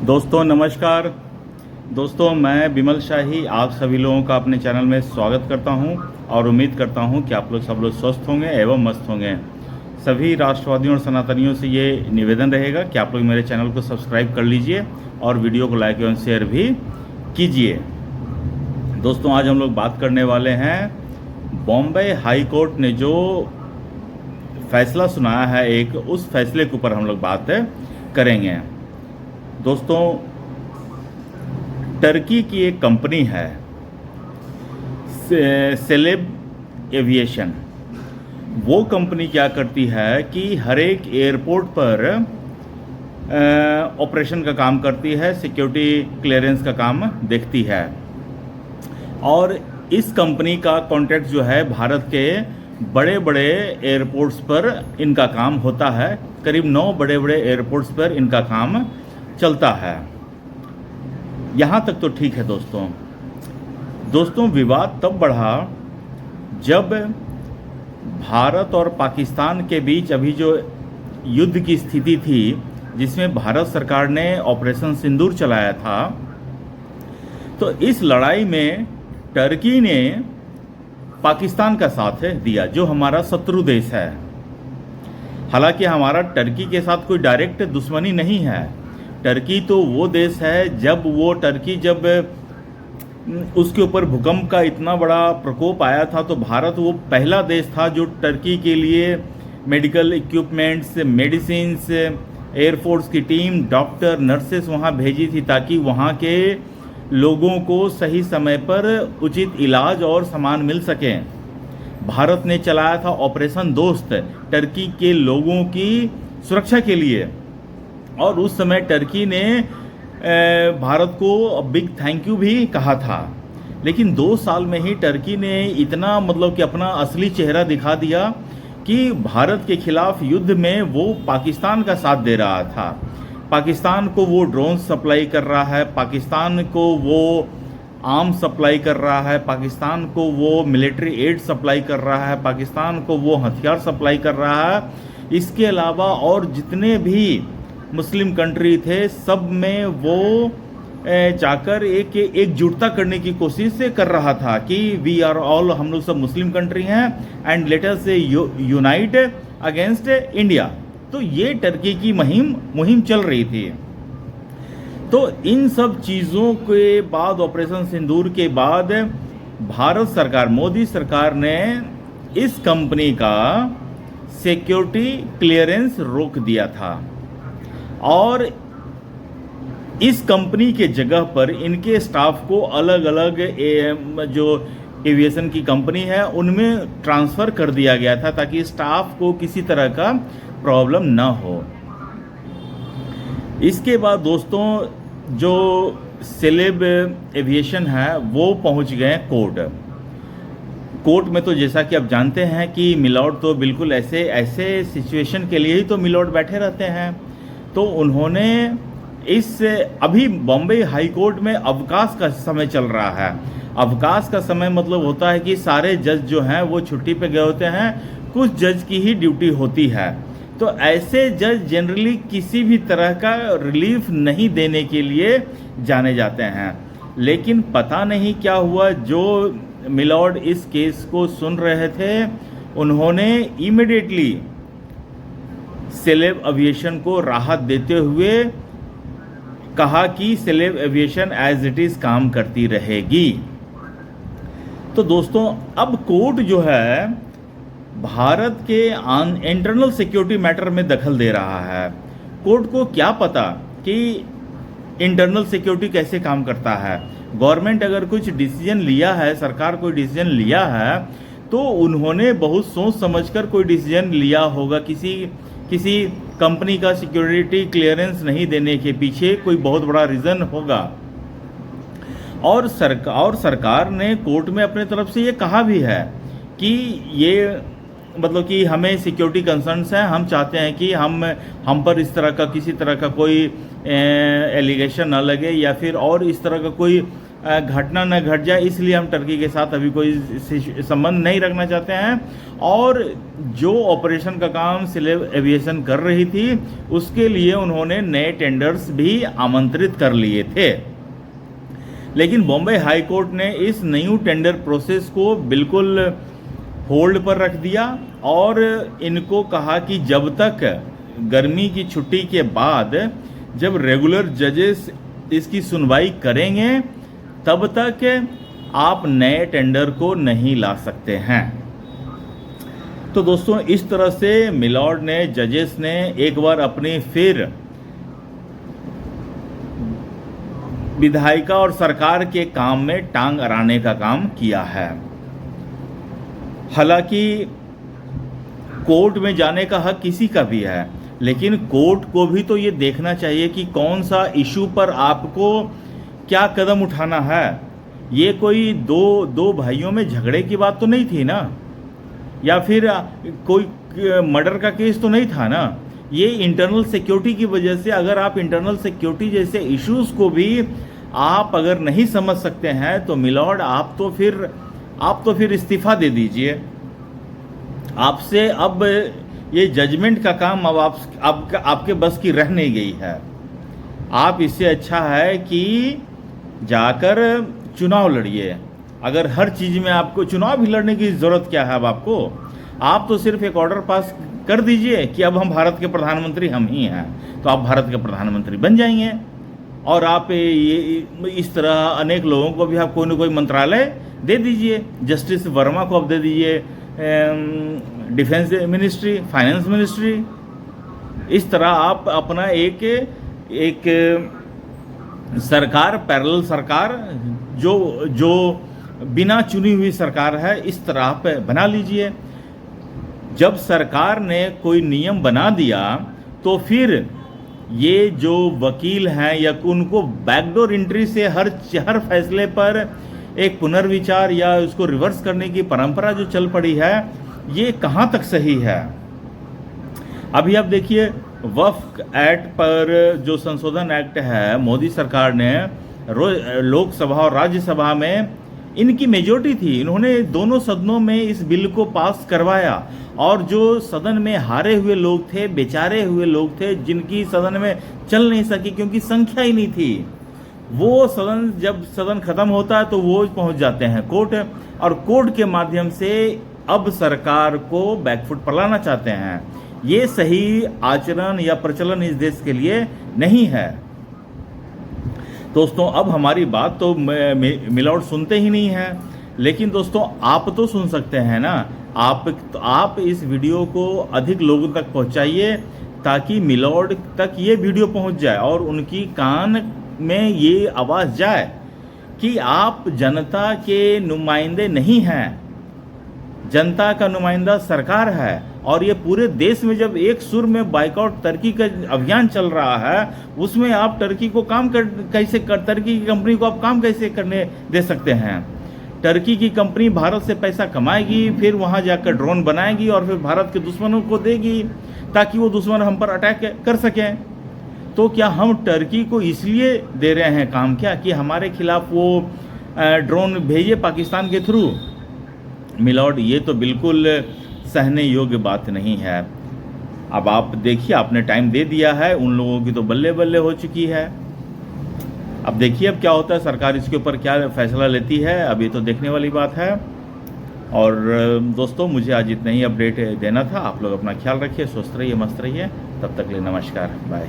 दोस्तों नमस्कार। दोस्तों मैं विमल शाही आप सभी लोगों का अपने चैनल में स्वागत करता हूं और उम्मीद करता हूं कि आप लोग सब लोग स्वस्थ होंगे एवं मस्त होंगे। सभी राष्ट्रवादियों और सनातनियों से ये निवेदन रहेगा कि आप लोग मेरे चैनल को सब्सक्राइब कर लीजिए और वीडियो को लाइक एवं शेयर भी कीजिए। दोस्तों आज हम लोग बात करने वाले हैं बॉम्बे हाई कोर्ट ने जो फैसला सुनाया है एक, उस फैसले के ऊपर हम लोग बात करेंगे। दोस्तों टर्की की एक कंपनी है सेलेब एविएशन। वो कंपनी क्या करती है कि हर एक एयरपोर्ट पर ऑपरेशन का काम करती है, सिक्योरिटी क्लियरेंस का काम देखती है। और इस कंपनी का कॉन्ट्रैक्ट जो है भारत के बड़े बड़े एयरपोर्ट्स पर इनका काम होता है। करीब 9 बड़े बड़े एयरपोर्ट्स पर इनका काम चलता है। यहाँ तक तो ठीक है दोस्तों विवाद तब बढ़ा जब भारत और पाकिस्तान के बीच अभी जो युद्ध की स्थिति थी, जिसमें भारत सरकार ने ऑपरेशन सिंदूर चलाया था। तो इस लड़ाई में टर्की ने पाकिस्तान का साथ दिया, जो हमारा शत्रु देश है। हालांकि हमारा टर्की के साथ कोई डायरेक्ट दुश्मनी नहीं है। टर्की तो वो देश है, जब उसके ऊपर भूकंप का इतना बड़ा प्रकोप आया था तो भारत वो पहला देश था जो टर्की के लिए मेडिकल इक्विपमेंट्स, मेडिसिन्स, एयरफोर्स की टीम, डॉक्टर, नर्सेस वहाँ भेजी थी ताकि वहाँ के लोगों को सही समय पर उचित इलाज और सामान मिल सके। भारत ने चलाया था ऑपरेशन दोस्त टर्की के लोगों की सुरक्षा के लिए, और उस समय टर्की ने भारत को बिग थैंक यू भी कहा था। लेकिन 2 साल में ही टर्की ने इतना कि अपना असली चेहरा दिखा दिया कि भारत के खिलाफ युद्ध में वो पाकिस्तान का साथ दे रहा था। पाकिस्तान को वो ड्रोन सप्लाई कर रहा है, पाकिस्तान को वो आर्म सप्लाई कर रहा है, पाकिस्तान को वो मिलिट्री एड सप्लाई कर रहा है, पाकिस्तान को वो हथियार सप्लाई कर रहा है। इसके अलावा और जितने भी मुस्लिम कंट्री थे, सब में वो जाकर एकजुटता करने की कोशिश कर रहा था कि वी आर ऑल, हम लोग सब मुस्लिम कंट्री हैं and let us unite against India. तो ये टर्की की मुहिम चल रही थी। तो इन सब चीज़ों के बाद, ऑपरेशन सिंदूर के बाद, भारत सरकार, मोदी सरकार ने इस कंपनी का सिक्योरिटी क्लियरेंस रोक दिया था और इस कंपनी के जगह पर इनके स्टाफ को अलग अलग जो एविएशन की कंपनी है उनमें ट्रांसफ़र कर दिया गया था ताकि स्टाफ को किसी तरह का प्रॉब्लम ना हो। इसके बाद दोस्तों जो सेलेब एविएशन है वो पहुंच गए कोर्ट में। तो जैसा कि आप जानते हैं कि मिलॉर्ड तो बिल्कुल ऐसे सिचुएशन के लिए ही तो मिलॉर्ड बैठे रहते हैं। तो उन्होंने अभी बॉम्बे हाई कोर्ट में अवकाश का समय चल रहा है। अवकाश का समय होता है कि सारे जज जो हैं वो छुट्टी पे गए होते हैं, कुछ जज की ही ड्यूटी होती है। तो ऐसे जज जनरली किसी भी तरह का रिलीफ नहीं देने के लिए जाने जाते हैं। लेकिन पता नहीं क्या हुआ, जो मिलॉर्ड इस केस को सुन रहे थे उन्होंने इमीडिएटली सेलेब एविएशन को राहत देते हुए कहा कि Celebi aviation as it is काम करती रहेगी। तो दोस्तों अब कोर्ट जो है भारत के इंटरनल सिक्योरिटी मैटर में दखल दे रहा है। कोर्ट को क्या पता कि इंटरनल सिक्योरिटी कैसे काम करता है। गवर्नमेंट अगर कुछ डिसीजन लिया है, सरकार कोई डिसीजन लिया है, तो उन्होंने बहुत सोच समझकर कोई डिसीजन लिया होगा। किसी कंपनी का सिक्योरिटी क्लियरेंस नहीं देने के पीछे कोई बहुत बड़ा रीज़न होगा। और सरकार ने कोर्ट में अपने तरफ से ये कहा भी है कि ये कि हमें सिक्योरिटी कंसर्न्स हैं, हम चाहते हैं कि हम पर इस तरह का किसी तरह का कोई एलिगेशन न लगे या फिर और इस तरह का कोई घटना न घट जाए, इसलिए हम टर्की के साथ अभी कोई संबंध नहीं रखना चाहते हैं। और जो ऑपरेशन का काम सिविल एविएशन कर रही थी उसके लिए उन्होंने नए टेंडर्स भी आमंत्रित कर लिए थे। लेकिन बॉम्बे हाई कोर्ट ने इस न्यू टेंडर प्रोसेस को बिल्कुल होल्ड पर रख दिया और इनको कहा कि जब तक गर्मी की छुट्टी के बाद जब रेगुलर जजेस इसकी सुनवाई करेंगे तब तक आप नए टेंडर को नहीं ला सकते हैं। तो दोस्तों, इस तरह से मिलॉर्ड ने, जजेस ने एक बार अपनी फिर विधायिका और सरकार के काम में टांग अड़ाने का काम किया है। हालांकि कोर्ट में जाने का हक किसी का भी है, लेकिन कोर्ट को भी तो ये देखना चाहिए कि कौन सा इशू पर आपको क्या कदम उठाना है। ये कोई दो भाइयों में झगड़े की बात तो नहीं थी ना, या फिर कोई मर्डर का केस तो नहीं था ना। ये इंटरनल सिक्योरिटी की वजह से, अगर आप इंटरनल सिक्योरिटी जैसे इश्यूज को भी आप अगर नहीं समझ सकते हैं तो मिलॉर्ड आप तो फिर इस्तीफा दे दीजिए। आपसे अब ये जजमेंट का काम अब आपके बस की रह नहीं गई है। आप इससे अच्छा है कि जाकर चुनाव लड़िए। अगर हर चीज़ में आपको चुनाव भी लड़ने की ज़रूरत क्या है अब आपको, आप तो सिर्फ एक ऑर्डर पास कर दीजिए कि अब हम भारत के प्रधानमंत्री हम ही हैं, तो आप भारत के प्रधानमंत्री बन जाएंगे। और आप ये इस तरह अनेक लोगों को भी आप कोई ना कोई मंत्रालय दे दीजिए। जस्टिस वर्मा को आप दे दीजिए डिफेंस मिनिस्ट्री, फाइनेंस मिनिस्ट्री। इस तरह आप अपना एक सरकार, पैरेलल सरकार जो बिना चुनी हुई सरकार है, इस तरह आप बना लीजिए। जब सरकार ने कोई नियम बना दिया तो फिर ये जो वकील हैं या उनको बैकडोर एंट्री से हर फैसले पर एक पुनर्विचार या उसको रिवर्स करने की परंपरा जो चल पड़ी है, ये कहाँ तक सही है। अभी आप देखिए, वक्फ एक्ट पर जो संशोधन एक्ट है, मोदी सरकार ने लोकसभा और राज्यसभा में इनकी मेजॉरिटी थी, इन्होंने दोनों सदनों में इस बिल को पास करवाया। और जो सदन में हारे हुए लोग थे, बेचारे हुए लोग थे, जिनकी सदन में चल नहीं सकी क्योंकि संख्या ही नहीं थी, वो जब सदन खत्म होता है तो वो पहुंच जाते हैं कोर्ट, और कोर्ट के माध्यम से अब सरकार को बैकफुट पर लाना चाहते हैं। ये सही आचरण या प्रचलन इस देश के लिए नहीं है। दोस्तों, अब हमारी बात तो मिलॉर्ड सुनते ही नहीं है, लेकिन दोस्तों आप तो सुन सकते हैं ना। आप इस वीडियो को अधिक लोगों तक पहुंचाइए ताकि मिलॉर्ड तक ये वीडियो पहुंच जाए और उनकी कान में ये आवाज़ जाए कि आप जनता के नुमाइंदे नहीं हैं, जनता का नुमाइंदा सरकार है। और ये पूरे देश में जब एक सुर में बाइकआउट टर्की का अभियान चल रहा है, उसमें आप टर्की को टर्की की कंपनी को आप काम कैसे करने दे सकते हैं। टर्की की कंपनी भारत से पैसा कमाएगी, फिर वहाँ जाकर ड्रोन बनाएगी और फिर भारत के दुश्मनों को देगी ताकि वो दुश्मन हम पर अटैक कर सकें। तो क्या हम टर्की को इसलिए दे रहे हैं काम क्या कि हमारे खिलाफ वो ड्रोन भेजे पाकिस्तान के थ्रू? मिलॉर्ड, ये तो बिल्कुल सहने योग्य बात नहीं है। अब आप देखिए, आपने टाइम दे दिया है, उन लोगों की तो बल्ले बल्ले हो चुकी है। अब देखिए अब क्या होता है, सरकार इसके ऊपर क्या फैसला लेती है, अब ये तो देखने वाली बात है। और दोस्तों, मुझे आज इतना ही अपडेट देना था। आप लोग अपना ख्याल रखिए, स्वस्थ रहिए, मस्त रहिए। तब तक के लिए नमस्कार, बाय।